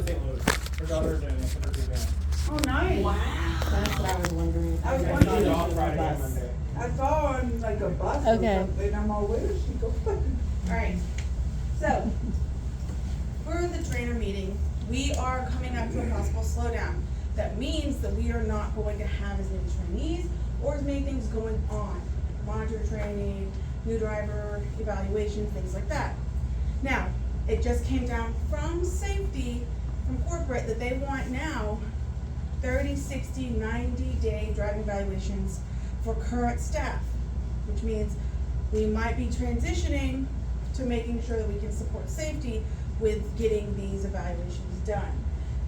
St. Louis. Her daughter's in Cameo. Oh, nice. Wow. That's what I was wondering. I was Yeah, wondering she's if off she Friday and bus. Monday. I saw her on like a bus or Okay. something. I'm all, where does she go? Alright, so, for the trainer meeting, we are coming up to a possible slowdown. That means that we are not going to have as many trainees or as many things going on. Monitor training, new driver evaluations, things like that. Now, it just came down from safety, from corporate, that they want now 30, 60, 90-day driving evaluations for current staff, which means we might be transitioning to making sure that we can support safety with getting these evaluations done.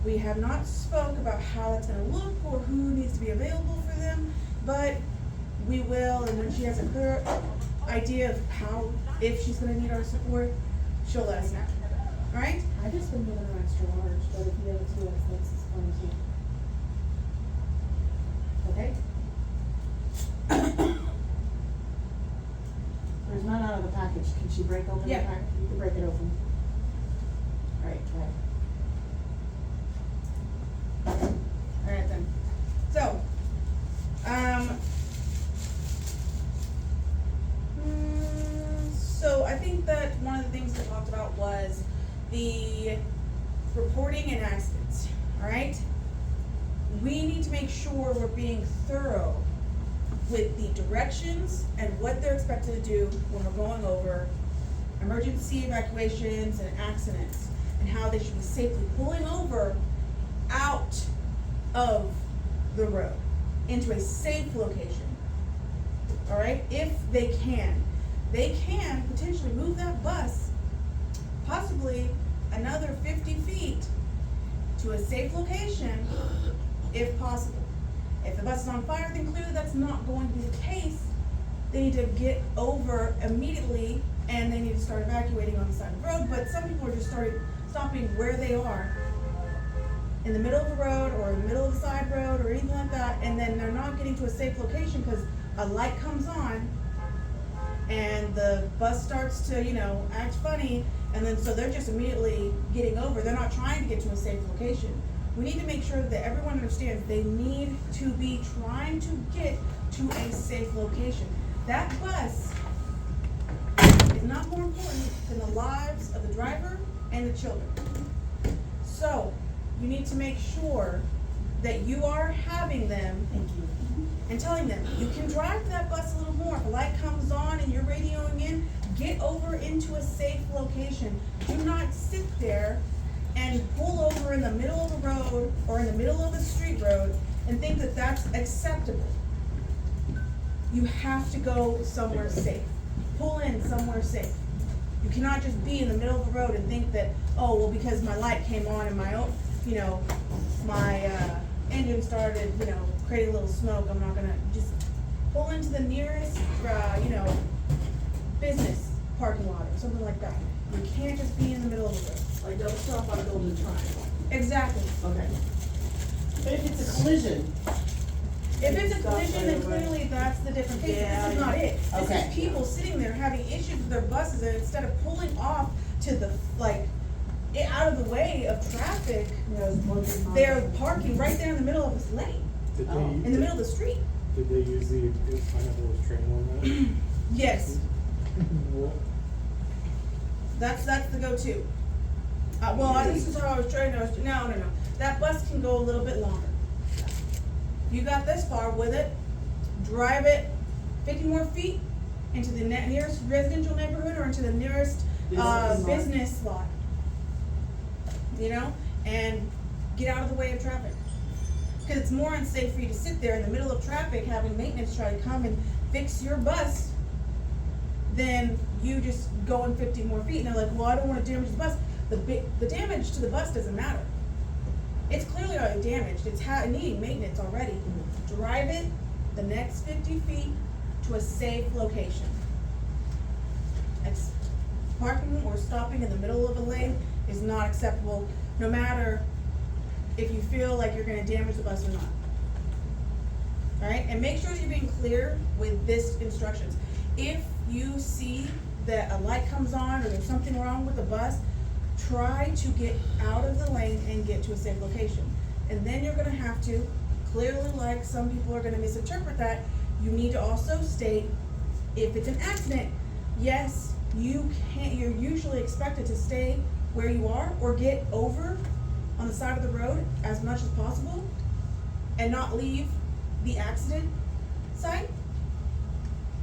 We have not spoke about how that's gonna look or who needs to be available for them, but we will, and when she has a clear idea of how, if she's gonna need our support, she'll let us know. Alright? I just been giving her extra large, but if you have a 2X, that's fine too. Okay? There's none out of the package. Can she break open the Yeah. package? You can break it open. Right. Alright then. So, so I think that one of the things we talked about was the reporting and accidents, alright? We need to make sure we're being thorough with the directions and what they're expected to do when we're going over emergency evacuations and accidents, and how they should be safely pulling over out of the road into a safe location. All right, if they can potentially move that bus possibly another 50 feet to a safe location if possible. If the bus is on fire, then clearly that's not going to be the case. They need to get over immediately and they need to start evacuating on the side of the road, but some people are just stopping where they are in the middle of the road or in the middle of the side road or anything like that, and then they're not getting to a safe location because a light comes on and the bus starts to, act funny, and then so they're just immediately getting over. They're not trying to get to a safe location. We need to make sure that everyone understands they need to be trying to get to a safe location. That bus is not more important than the lives of the driver and the children. So, you need to make sure that you are having them Thank you. and telling them, you can drive that bus a little more. If a light comes on and you're radioing in, get over into a safe location. Do not sit there and pull over in the middle of the road or in the middle of a street road and think that that's acceptable. You have to go somewhere safe. Pull in somewhere safe. You cannot just be in the middle of the road and think that, oh, well, because my light came on and my own, my engine started, creating a little smoke, I'm not gonna just pull into the nearest, business parking lot or something like that. You can't just be in the middle of the road. Like don't stop on Golden Triangle. Exactly. Okay. But if it's a collision, If it's a collision, then clearly that's the different case. This is not it. This Okay. is people sitting there having issues with their buses, and instead of pulling off to the, out of the way of traffic, they're parking right there in the middle of this lane, Did they, Oh. in the middle of the street. did they use the pineapple as training on Yes, that? What? that's the go-to. This is how I was trained. No. That bus can go a little bit longer. You got this far with it, drive it 50 more feet into the nearest residential neighborhood or into the nearest business lot. And get out of the way of traffic. Because it's more unsafe for you to sit there in the middle of traffic having maintenance try to come and fix your bus than you just going 50 more feet. And they're like, well, I don't want to damage the bus. The damage to the bus doesn't matter. It's clearly already damaged. It's needing maintenance already. Drive it the next 50 feet to a safe location. Parking or stopping in the middle of a lane is not acceptable, no matter if you feel like you're gonna damage the bus or not. Alright, and make sure that you're being clear with this instructions. If you see that a light comes on or there's something wrong with the bus, try to get out of the lane and get get to a safe location. And then you're gonna have to, clearly, like some people are gonna misinterpret that, you need to also state, if it's an accident, yes, you're usually expected to stay where you are or get over on the side of the road as much as possible and not leave the accident site.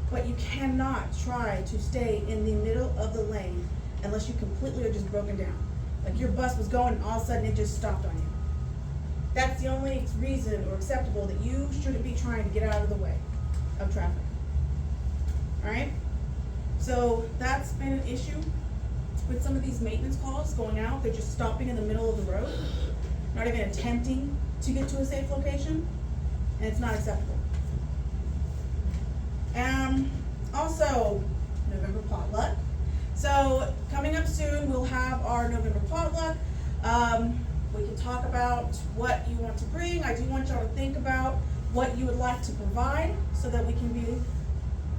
But you cannot try to stay in the middle of the lane unless you completely are just broken down. Like your bus was going and all of a sudden it just stopped on you. That's the only reason or acceptable that you shouldn't be trying to get out of the way of traffic. Alright? So that's been an issue with some of these maintenance calls going out. They're just stopping in the middle of the road, not even attempting to get to a safe location, and it's not acceptable. Also, November potluck. So coming up soon, we'll have our November potluck. We can talk about what you want to bring. I do want y'all to think about what you would like to provide so that we can be a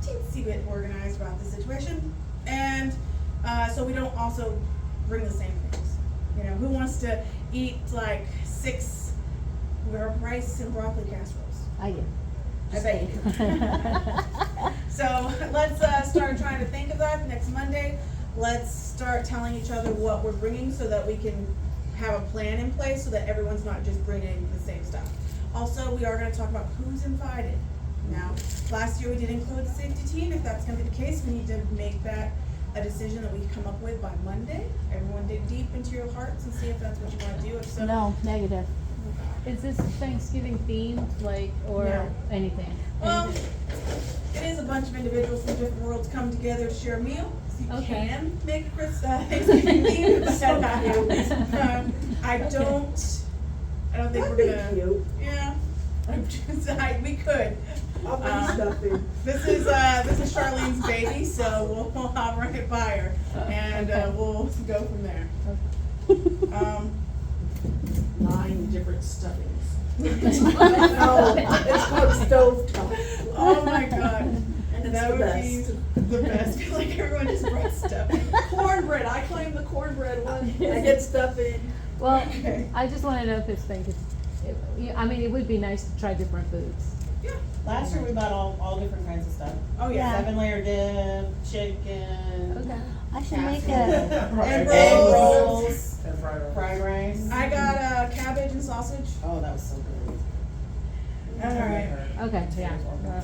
teensy bit organized about the situation. And so we don't also bring the same things. You know, who wants to eat like 6 rice and broccoli casseroles? I do. I bet you do. So let's start trying to think of that next Monday. Let's start telling each other what we're bringing so that we can have a plan in place so that everyone's not just bringing the same stuff. Also, we are going to talk about who's invited. Now, last year we did include the safety team. If that's going to be the case, we need to make that a decision that we come up with by Monday. Everyone dig deep into your hearts and see if that's what you want to do. If so, No, negative. Is this Thanksgiving themed, like, or No. anything? Well, it is a bunch of individuals from different worlds come together to share a meal. So you Okay. can make a Thanksgiving theme, but I don't think we're That'd gonna. be cute. Yeah, we could. I'll bring stuffing. This is Charlene's baby, so I'll run it by her, and Okay. we'll go from there. 9 different stuffings. No, it's called stovetop. Oh my god. And it's That the would best. be the best. Like everyone just brought stuff. Cornbread, I claim the cornbread one. I get stuffing. Well, Okay. I just wanna know if this thing I mean, it would be nice to try different foods. Yeah. Last year we bought all different kinds of stuff. Oh yeah. 7-layer dip, chicken, Okay. I should make And egg rolls. rolls, And fried rice. fried rice. I got cabbage and sausage. Oh, that was so good. Alright. Okay, yeah.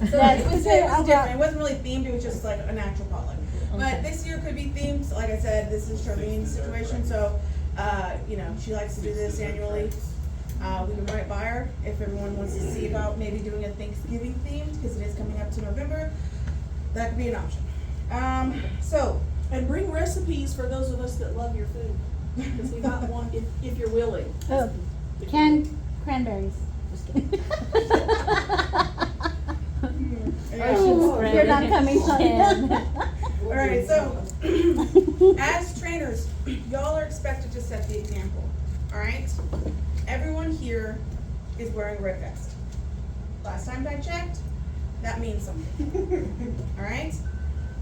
So Yeah, it was I'll different. It wasn't really themed. It was just like an actual potluck. But Okay. this year could be themed. Like I said, this is Charlene's situation, so you know she likes to do this annually. We can run it by her if everyone wants to see about maybe doing a Thanksgiving themed because it is coming up to November. That could be an option. So And bring recipes for those of us that love your food. Because we might want, if you're willing. Oh, canned cranberries. Just kidding. Oh, You're not coming, Tanya. all right, so as trainers, y'all are expected to set the example. All right, everyone here is wearing a red vest. Last time I checked, that means something. All right,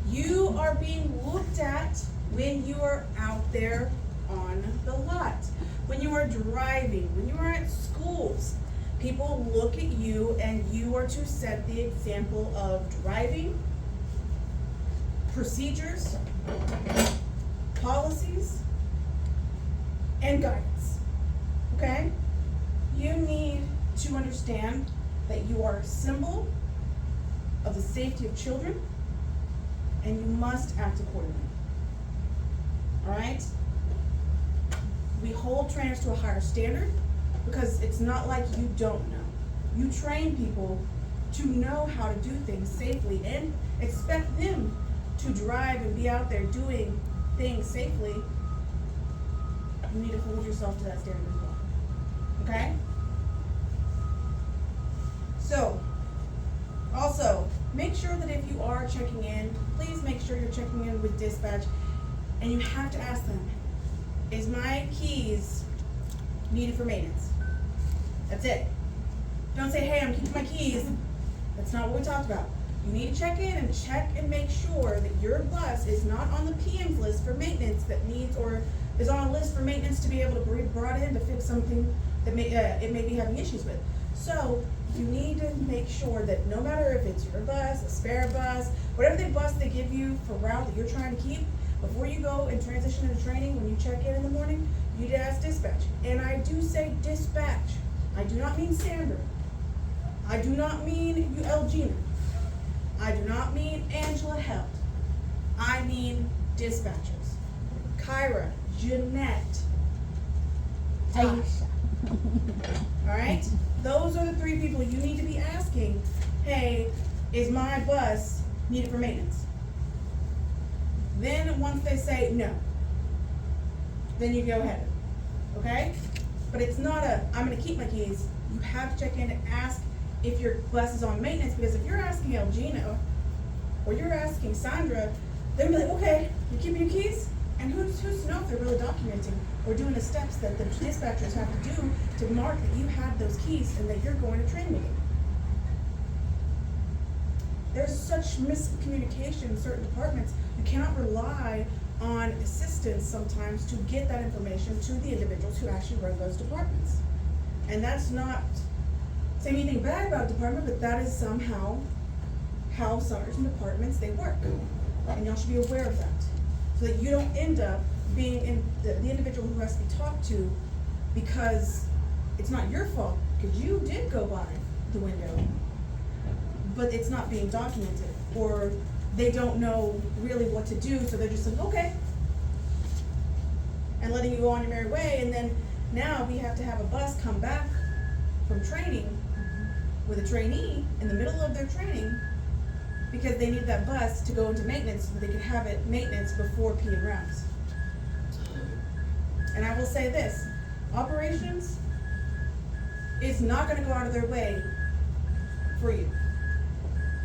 you are being looked at when you are out there on the lot, when you are driving, when you are at schools. People look at you and you are to set the example of driving, procedures, policies, and guidance. Okay? You need to understand that you are a symbol of the safety of children and you must act accordingly. Alright? We hold trainers to a higher standard because it's not like you don't know. You train people to know how to do things safely and expect them to drive and be out there doing things safely. You need to hold yourself to that standard as well. Okay? So, also, make sure that if you are checking in, please make sure you're checking in with dispatch and you have to ask them, is my keys needed for maintenance? That's it. Don't say, hey, I'm keeping my keys. That's not what we talked about. You need to check in and make sure that your bus is not on the PM's list for maintenance that needs or is on a list for maintenance to be able to be brought in to fix something that it may be having issues with. So you need to make sure that no matter if it's your bus, a spare bus, whatever the bus they give you for route that you're trying to keep, before you go and transition into training, when you check in the morning, you need to ask dispatch. And I do say dispatch. I do not mean Sandra. I do not mean you, Elgina. I do not mean Angela Helt. I mean dispatchers. Kyra, Jeanette, Aisha. alright? Those are the 3 people you need to be asking, hey, is my bus needed for maintenance? Then once they say no, then you go ahead, okay? But it's not I'm gonna keep my keys. You have to check in and ask if your bus is on maintenance, because if you're asking Elgina or you're asking Sandra, they're gonna be like, okay, you're keeping your keys? And who's to know if they're really documenting or doing the steps that the dispatchers have to do to mark that you have those keys and that you're going to training meeting. There's such miscommunication in certain departments. You cannot rely on assistance sometimes to get that information to the individuals who actually run those departments. And that's not saying anything bad about a department, but that is somehow how certain departments they work. And y'all should be aware of that, so that you don't end up being in the individual who has to be talked to, because it's not your fault, because you did go by the window, but it's not being documented, or they don't know really what to do, so they're just like, okay, and letting you go on your merry way. And then now we have to have a bus come back from training with a trainee in the middle of their training, because they need that bus to go into maintenance so they can have it maintenance before PM rounds. And I will say this, operations is not gonna go out of their way for you.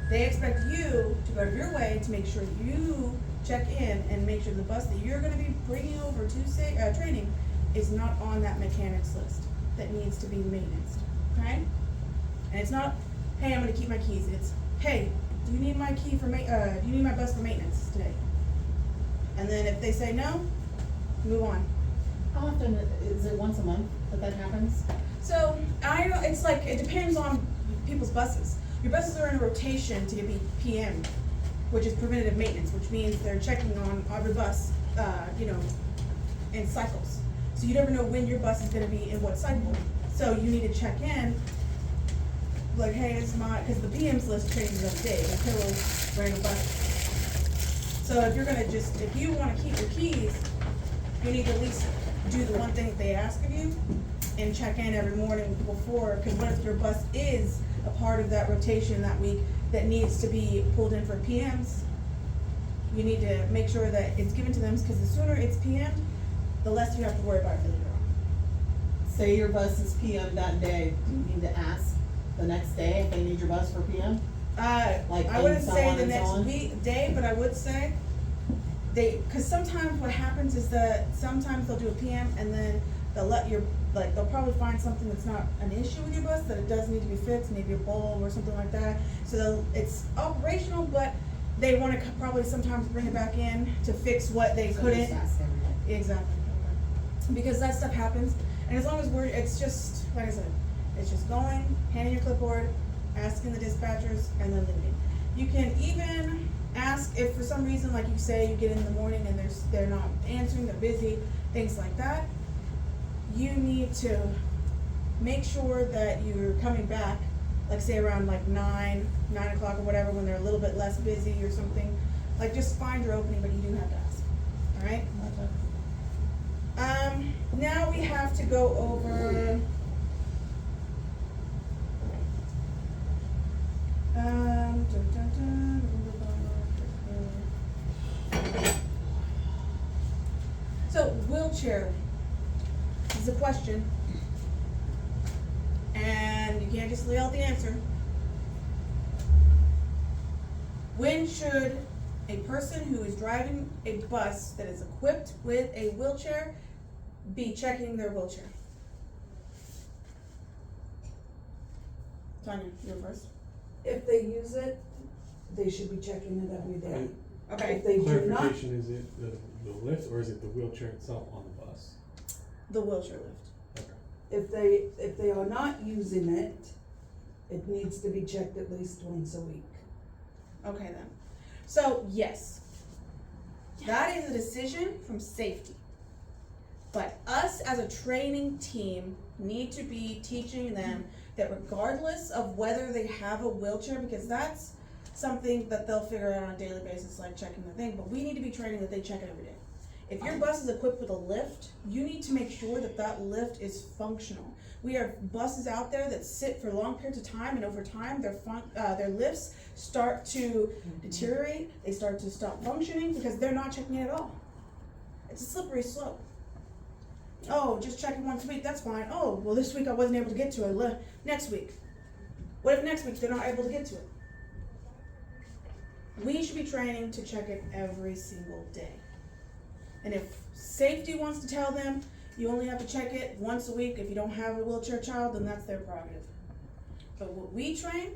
They expect you to go out of your way to make sure that you check in and make sure the bus that you're gonna be bringing over to training is not on that mechanics list that needs to be maintenance, okay? And it's not, hey, I'm gonna keep my keys. It's, hey, do you need my key for do you need my bus for maintenance today? And then if they say no, move on. How often, is it once a month that happens? So I know it's like, it depends on people's buses. Your buses are in a rotation to be PM, which is preventative maintenance, which means they're checking on every bus, in cycles. So you never know when your bus is gonna be in what cycle. So you need to check in, like, hey, it's because the PM's list changes every day, like pillows, random buses. So if you're gonna if you wanna keep your keys, you need to at least do the one thing that they ask of you and check in every morning before, because what if your bus is a part of that rotation that week that needs to be pulled in for PMs? You need to make sure that it's given to them, because the sooner it's PM, the less you have to worry about it later on. Say your bus is PM that day, do you need to ask the next day if they need your bus for PM? Like, I wouldn't and so say on the and so on? next day, but I would say because sometimes what happens is that sometimes they'll do a PM and then they'll they'll probably find something that's not an issue with your bus, that it does need to be fixed, maybe a bulb or something like that. So it's operational, but they want to probably sometimes bring it back in to fix what they So couldn't. just ask every day. Exactly. Because that stuff happens, and as long as it's just, like I said, it's just going, handing your clipboard, asking the dispatchers, and then leaving. You can even ask if for some reason, like you say, you get in the morning and they're not answering, they're busy, things like that. You need to make sure that you're coming back, like say around like 9 o'clock or whatever, when they're a little bit less busy or something. Like just find your opening, but you do have to ask, all right? Now we have to go over, so wheelchair is a question, and you can't just lay out the answer. When should a person who is driving a bus that is equipped with a wheelchair be checking their wheelchair? Tanya, you're first. If they use it, they should be checking it every day. Okay. If they do not, Clarification, is it the the lift, or is it the wheelchair itself on the bus? The wheelchair lift. Okay. If they are not using it, it needs to be checked at least once a week. Okay then. So yes, that is a decision from safety. But us as a training team need to be teaching them that regardless of whether they have a wheelchair, because that's something that they'll figure out on a daily basis, like checking the thing, but we need to be training that they check it every day. If your bus is equipped with a lift, you need to make sure that that lift is functional. We have buses out there that sit for long periods of time, and over time, their lifts start to deteriorate. They start to stop functioning because they're not checking it at all. It's a slippery slope. Oh, just check it once a week, that's fine. Oh, well, this week I wasn't able to get to it. Next week. What if next week they're not able to get to it? We should be training to check it every single day. And if safety wants to tell them you only have to check it once a week if you don't have a wheelchair child, then that's their prerogative. But what we train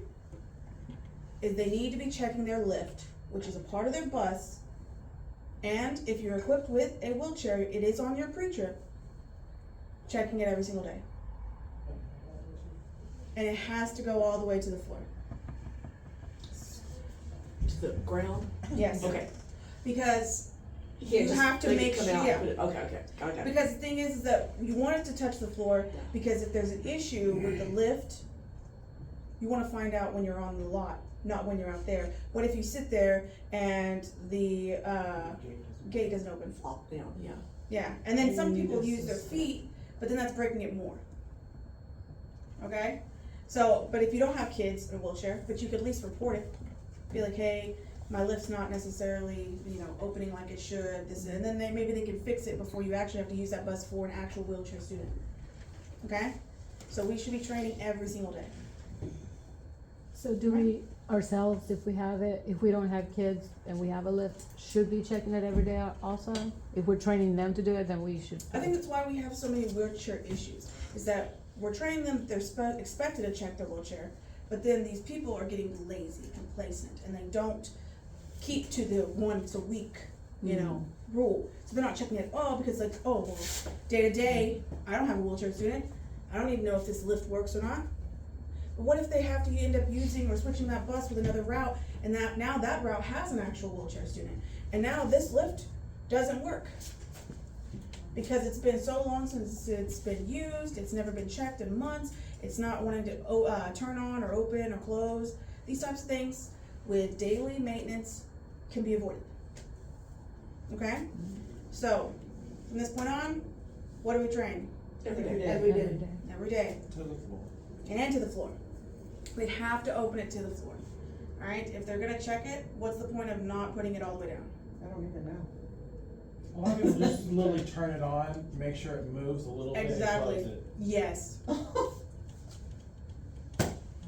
is they need to be checking their lift, which is a part of their bus. And if you're equipped with a wheelchair, it is on your pre-trip, checking it every single day. And it has to go all the way to the floor. To the ground? Yes. Okay. Because You you have to make come sure, out, yeah. put it- Okay, got it. Because the thing is that you want it to touch the floor, because if there's an issue with the lift, you wanna find out when you're on the lot, not when you're out there. What if you sit there and the, gate doesn't open? Flop down, yeah. Yeah, and then some people use their feet, but then that's breaking it more. Okay? So, but if you don't have kids in a wheelchair, but you could at least report it. Be like, hey, my lift's not necessarily, opening like it should, this, and then maybe they can fix it before you actually have to use that bus for an actual wheelchair student. Okay? So we should be training every single day. So do we ourselves, if we have it, if we don't have kids and we have a lift, should be checking it every day also? If we're training them to do it, then we should. I think that's why we have so many wheelchair issues, is that we're training them that they're expected to check their wheelchair, but then these people are getting lazy, complacent, and they don't keep to the once a week, rule. So they're not checking it at all because day to day, I don't have a wheelchair student. I don't even know if this lift works or not. But what if they have to end up using or switching that bus with another route, and now that route has an actual wheelchair student, and now this lift doesn't work because it's been so long since it's been used, it's never been checked in months, it's not wanting to turn on or open or close. These types of things with daily maintenance can be avoided. Okay? So, from this point on, what do we train? Every day. Every day. Every day. To the floor. And to the floor. We have to open it to the floor. Alright? If they're gonna check it, what's the point of not putting it all the way down? I don't even know. A lot of people just literally turn it on, make sure it moves a little bit, and Exactly. close it. Yes.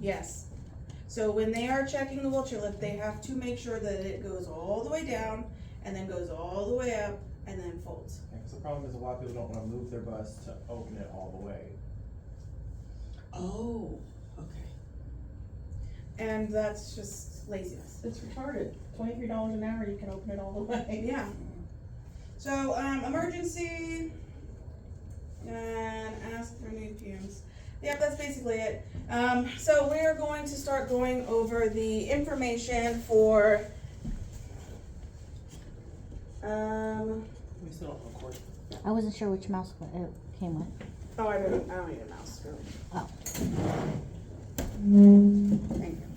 Yes. So when they are checking the wheelchair lift, they have to make sure that it goes all the way down, and then goes all the way up, and then folds. Yeah, 'cause the problem is a lot of people don't wanna move their bus to open it all the way. Oh, okay. And that's just laziness. It's retarded. $23 an hour, you can open it all the way. Yeah. So, emergency, and ask for new fumes. Yep, that's basically it. So we're going to start going over the information for, We still don't record. I wasn't sure which mouse it came with. oh, I don't need a mouse, really. Oh. Thank you.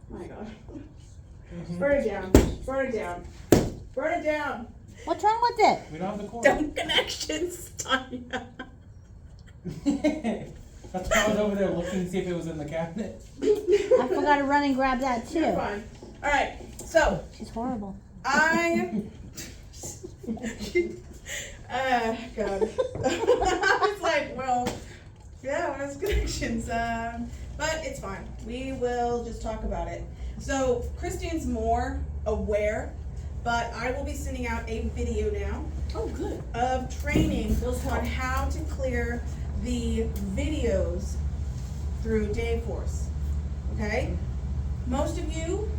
My God. Burn it down, burn it down, burn it down. What's wrong with it? We don't have the cord. Dumb connections, Tanya. That's why I was over there looking to see if it was in the cabinet. I forgot to run and grab that You're too. fine. Alright, so, She's horrible. God. I was like, well, yeah, there's connections, but it's fine. We will just talk about it. So, Christine's more aware, but I will be sending out a video now Oh, good. of training on how to clear the videos through Dayforce. Okay? Most of you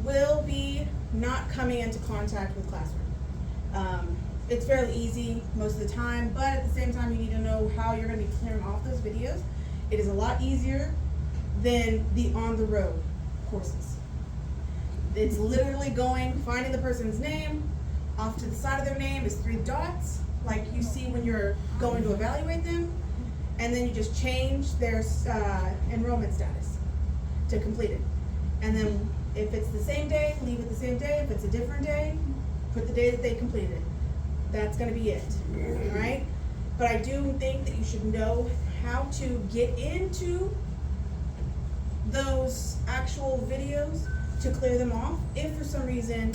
will be not coming into contact with Classroom. It's fairly easy most of the time, but at the same time, you need to know how you're gonna be clearing off those videos. It is a lot easier than the on-the-road courses. It's literally finding the person's name, off to the side of their name is 3 dots, like you see when you're going to evaluate them, and then you just change their enrollment status to completed. And then if it's the same day, leave it the same day. If it's a different day, put the day that they completed it. That's gonna be it, all right? But I do think that you should know how to get into those actual videos to clear them off. If for some reason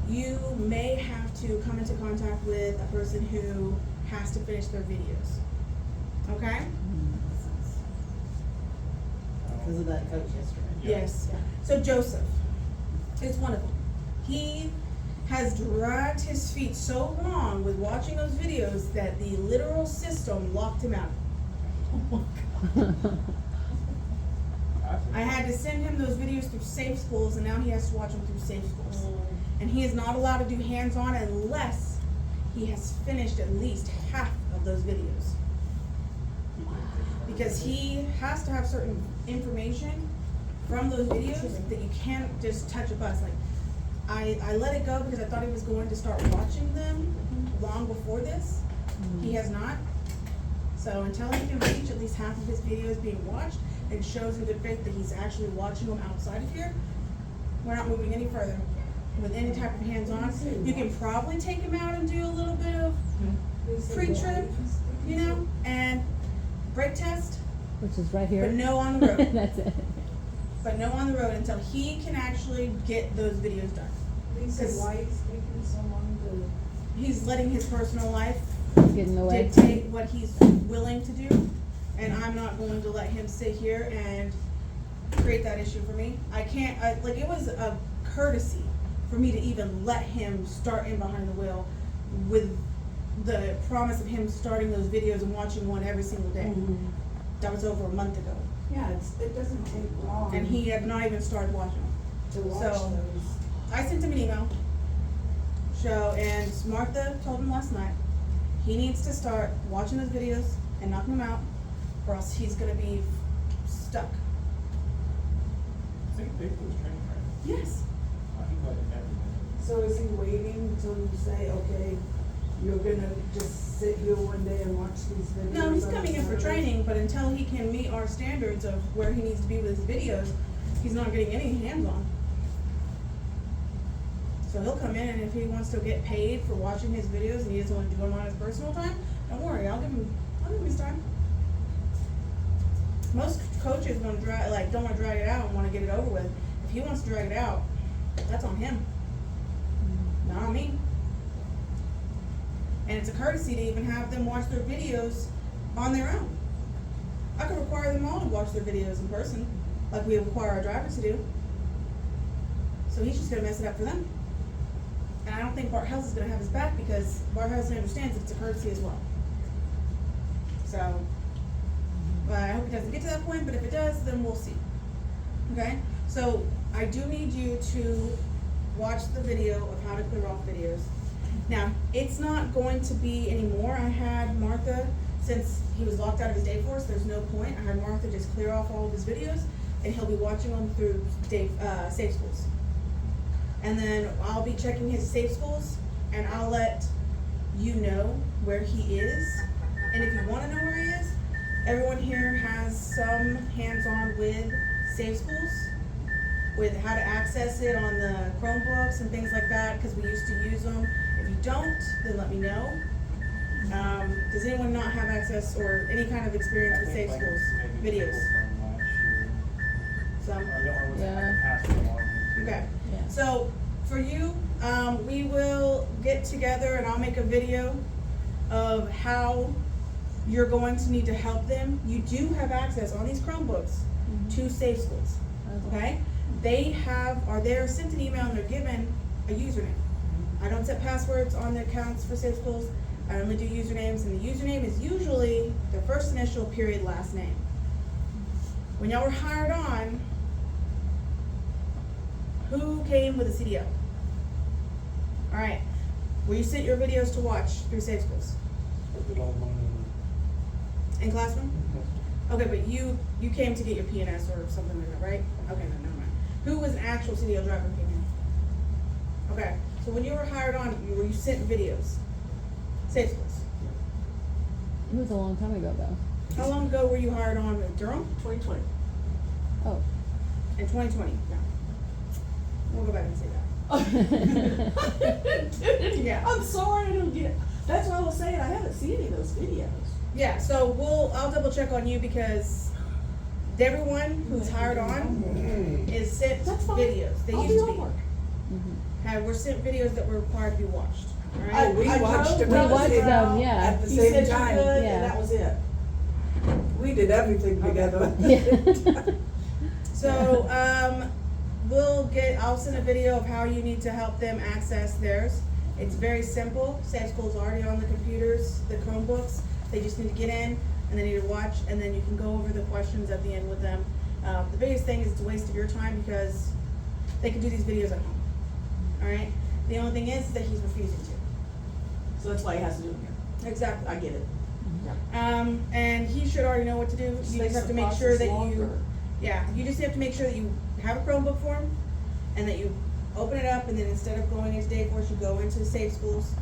you may have to come into contact with a person who has to finish their videos, okay? Because of that coach yesterday. Yes. So Joseph is one of them. He has dragged his feet so long with watching those videos that the literal system locked him out. I had to send him those videos through Safe Schools, and now he has to watch them through Safe Schools. And he is not allowed to do hands-on unless he has finished at least half of those videos. Because he has to have certain information from those videos that you can't just touch a bus. Like, I let it go because I thought he was going to start watching them long before this. He has not. So until he can reach at least half of his videos being watched and shows in good faith that he's actually watching them outside of here, we're not moving any further with any type of hands-on. You can probably take him out and do a little bit of pre-trip, you know, and brake test, Which is right here. but no on the road. That's it. But no on the road until he can actually get those videos done. Lisa, why is taking so long to? He's letting his personal life Get in the way. dictate what he's willing to do, and I'm not going to let him sit here and create that issue for me. I can't, like, it was a courtesy for me to even let him start in behind the wheel with the promise of him starting those videos and watching one every single day. That was over a month ago, Yeah, it doesn't take long. and he had not even started watching them. To watch so- those. I sent him an email. And Martha told him last night, he needs to start watching those videos and knocking them out, or else he's gonna be stuck. I think they was training, right? Yes. He got everything. So is he waiting until you say, okay, you're gonna just sit here one day and watch these videos? No, he's on coming in for Saturday? training, but until he can meet our standards of where he needs to be with his videos, he's not getting any hands-on. So he'll come in, and if he wants to get paid for watching his videos and he doesn't want to do them on his personal time, don't worry, I'll give him his time. Most coaches don't want to drag it out and want to get it over with. If he wants to drag it out, that's on him, not on me. And it's a courtesy to even have them watch their videos on their own. I could require them all to watch their videos in person, like we require our drivers to do. So he's just gonna mess it up for them. And I don't think Bart House is gonna have his back, because Bart House understands that it's a courtesy as well. So, I hope it doesn't get to that point, but if it does, then we'll see. Okay? So, I do need you to watch the video of how to clear off videos. Now, it's not going to be anymore. I had Martha, since he was locked out of his day force, there's no point. I had Martha just clear off all of his videos, and he'll be watching them through Safe Schools. And then I'll be checking his Safe Schools, and I'll let you know where he is. And if you wanna know where he is, everyone here has some hands-on with Safe Schools, with how to access it on the Chromebooks and things like that, because we used to use them. If you don't, then let me know. Does anyone not have access or any kind of experience with Safe Schools videos? Some? Yeah. Okay. Yeah. So, for you, we will get together and I'll make a video of how you're going to need to help them. You do have access on these Chromebooks to Safe Schools, okay? They're sent an email and they're given a username. I don't set passwords on the accounts for Safe Schools. I only do usernames, and the username is usually the first initial period last name. When y'all were hired on, Who came with a CDL? Alright, were you sent your videos to watch through Safe Schools? I did all mine In classroom? Okay, but you came to get your PNS or something like that, right? Okay, then never mind. Who was an actual CDL driver who came in? Okay, so when you were hired on, were you sent videos? Safe Schools. It was a long time ago though. How long ago were you hired on with Durham? 2020. Oh. In 2020? Yeah. We'll go back and say that. Yeah. I'm sorry, I don't get it. That's what I was saying, I haven't seen any of those videos. Yeah, so I'll double check on you because everyone who's hired on is sent That's fine. videos. They I'll used do to be. homework. We're sent videos that were required to be watched. Alright? We I watched drove them. down We watched the them, route yeah. At the You same said you time. could, Yeah. and that was it. We did everything together. Yeah. So, I'll send a video of how you need to help them access theirs. It's very simple. Safe School's already on the computers, the Chromebooks. They just need to get in and they need to watch, and then you can go over the questions at the end with them. The biggest thing is it's a waste of your time because they can do these videos at home. Alright? The only thing is that he's refusing to. So that's why he has to do it here. Exactly. I get it. And he should already know what to do. You Just just makes have the to make sure process that longer. you just have to make sure that you have a Chromebook for him, and that you open it up, and then instead of going into Dayforce, you go into Safe Schools,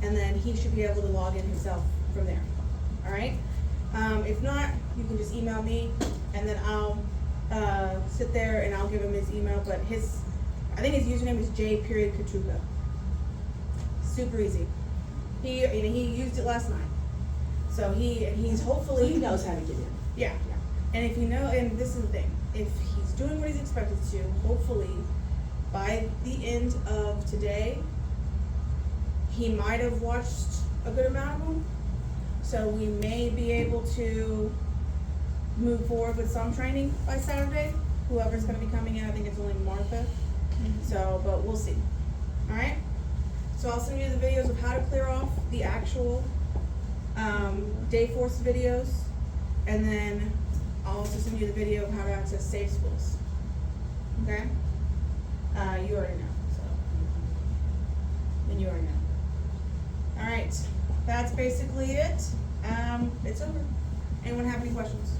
and then he should be able to log in himself from there. All right? If not, you can just email me, and then I'll sit there and I'll give him his email. But I think his username is J.Katruka. Super easy. He used it last night, so he's So hopefully he knows how to get in. yeah. And if you know, and this is the thing, if he's doing what he's expected to, hopefully by the end of today, he might have watched a good amount of them. So we may be able to move forward with some training by Saturday. Whoever's gonna be coming in, I think it's only Martha. So, but we'll see. Alright? So I'll send you the videos of how to clear off the actual Dayforce videos, and then I'll also send you the video of how to access Safe Schools. Okay? You already know, so. And you already know. Alright, that's basically it. It's over. Anyone have any questions?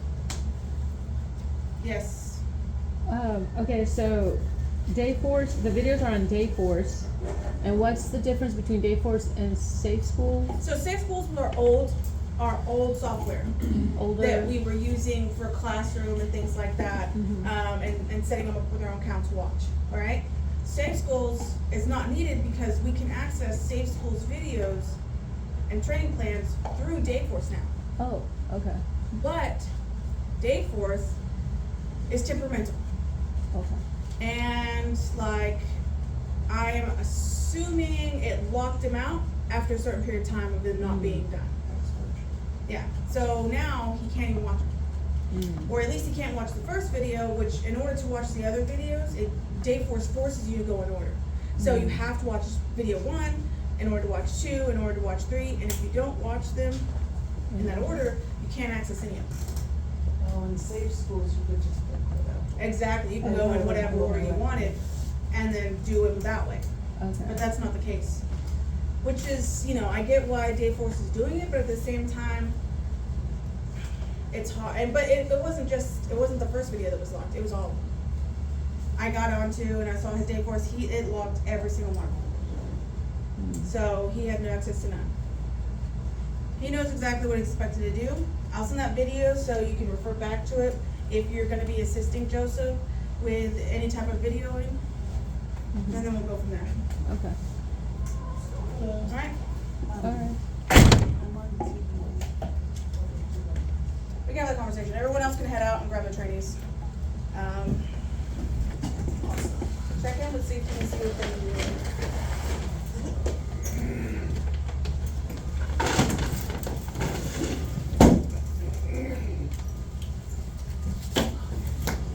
Yes. Okay, so Dayforce, the videos are on Dayforce, and what's the difference between Dayforce and Safe School? So Safe Schools was our old software Older? that we were using for classroom and things like that, Mhm. and setting them up with our own account to watch, alright? Safe Schools is not needed because we can access Safe Schools videos and training plans through Dayforce now. Oh, okay, But Dayforce is temperamental. okay. And like, I am assuming it locked him out after a certain period of time of it not being done. Yeah, so now he can't even watch it. Or at least he can't watch the first video, which in order to watch the other videos, Dayforce forces you to go in order. So you have to watch video 1 in order to watch 2, in order to watch 3, and if you don't watch them in that order, you can't access any of them. Oh, in Safe Schools, you could just pick it up. Exactly, you can go in whatever order you wanted and then do it that way. But Okay. that's not the case. Which is, I get why Dayforce is doing it, but at the same time, it's hard. But it wasn't the first video that was locked, it was all of them. I got onto and I saw his Dayforce, it locked every single one of them. So he had no access to none. He knows exactly what he's expected to do. I'll send that video so you can refer back to it if you're gonna be assisting Joseph with any type of videoing. And then we'll go from there. Okay, Alright? alright. We can have that conversation. Everyone else can head out and grab their trainees. Check in with safety and see what they do.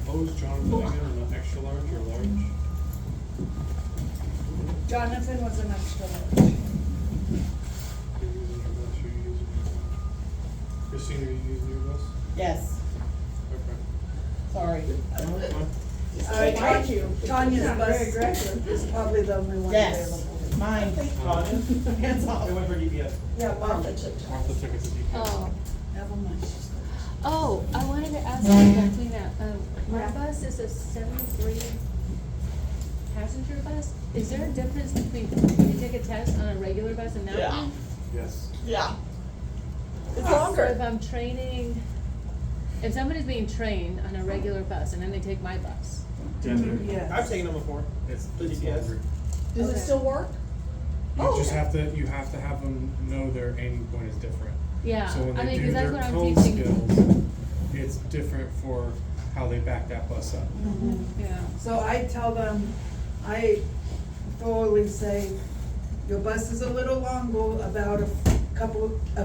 What was Jonathan again, an extra large or large? Jonathan was an extra large. You're using your bus, you're using your bus. Christina, are you using your bus? Yes, Okay. sorry. No, it's fine. Thank you. Tanya's Sound very bus aggressive. is probably the only one Yes, available. mine. Hands off. It went for DPS. Yeah, Martha took Martha took it to DPS. Oh, Never mind. Oh, I wanted to ask you, Katrina, my bus is a 73 passenger bus. Is there a difference between when you take a test on a regular bus and that Yeah. one? Yes. Yeah. It's So longer. if I'm training, if somebody's being trained on a regular bus and then they take my bus, Yes. I've taken them before. It's DPS. longer. Does it Okay. still work? You Oh, just okay. you have to have them know their aiming point is different. yeah, So when I they mean, do cause that's their what I'm cone teaching. skills, it's different for how they back that bus up. Yeah, So I tell them, I thoroughly say, your bus is a little longer, about a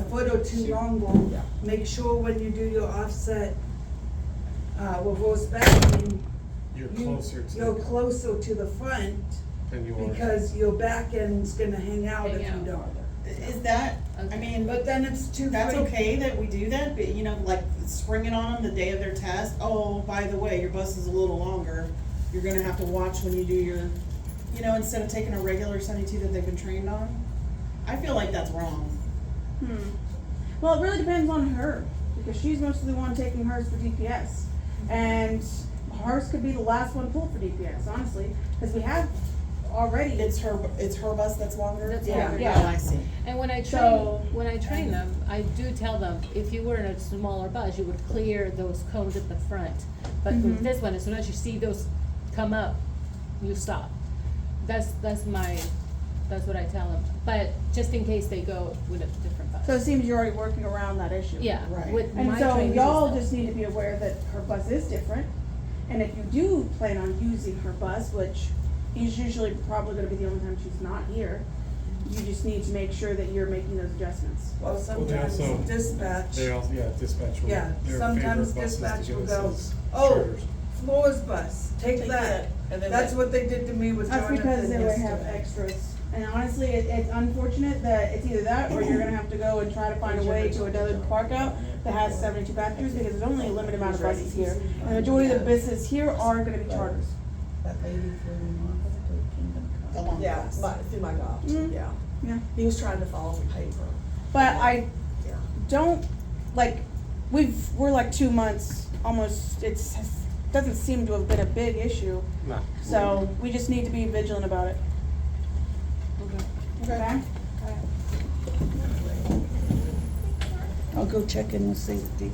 foot or two longer. Make sure when you do your offset, reverse backing, You're closer you're to closer to the front, than you are. because your back end's gonna hang out if Hang you out. don't. Is that, I Okay. mean, But then it's too. that's okay that we do that, but you know, like spring it on them the day of their test. Oh, by the way, your bus is a little longer. You're gonna have to watch when you do your, you know, instead of taking a regular 72 that they've been trained on. I feel like that's wrong. Well, it really depends on her, because she's mostly the one taking hers for DPS. And hers could be the last one pulled for DPS, honestly, because we have already. It's her bus that's longer? That's Yeah. longer. Yeah. Oh, I see. And when I So- train them, I do tell them, if you were in a smaller bus, you would clear those cones at the front. But with this one, as soon as you see those come up, you stop. That's what I tell them. But just in case they go with a different bus. So it seems you're already working around that issue. Yeah, Right. with And my so trainees y'all though. just need to be aware that her bus is different. And if you do plan on using her bus, which is usually probably gonna be the only time she's not here, you just need to make sure that you're making those adjustments. Well, sometimes also- dispatch, They also, dispatch will, Yeah, their sometimes favorite buses to dispatch give will us go, is "Oh, charters. Floor's bus, take that. And then That's what they did to me with That's Jonathan because they would have yesterday. extras. And honestly, it's unfortunate that it's either that or you're gonna have to go and try to find a way to another park out that has 72 passengers, because there's only a limited amount of buses here. And the majority of the buses here are gonna be charters. That lady for Yeah, through my God, yeah. Yeah. He was trying to follow me paper. But I Yeah. don't, like, we're like 2 months, almost, doesn't seem to have been a big issue. No. So we just need to be vigilant about it. Okay? I'll go check in with safety.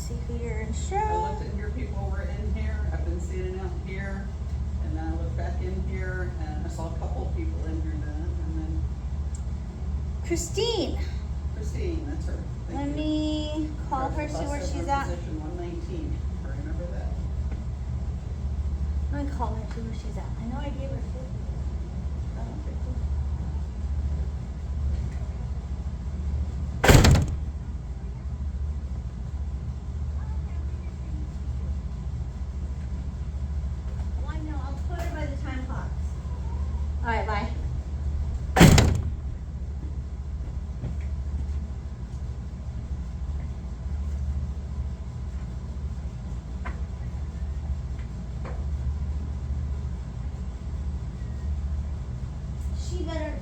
see who you're in I show. looked in here, people were in here, I've been seeing it out here, and then I looked back in here, and I saw a couple of people in here then, and then Christine, Christine, that's her. Thank let you. me call her, see where she's at. Position 119, I remember that. Let me call her, see where she's at. I know I gave her 50. Oh, okay, cool. Oh, I know, I'll put her by the time clocks. Alright, bye. She better.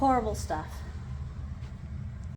Horrible stuff.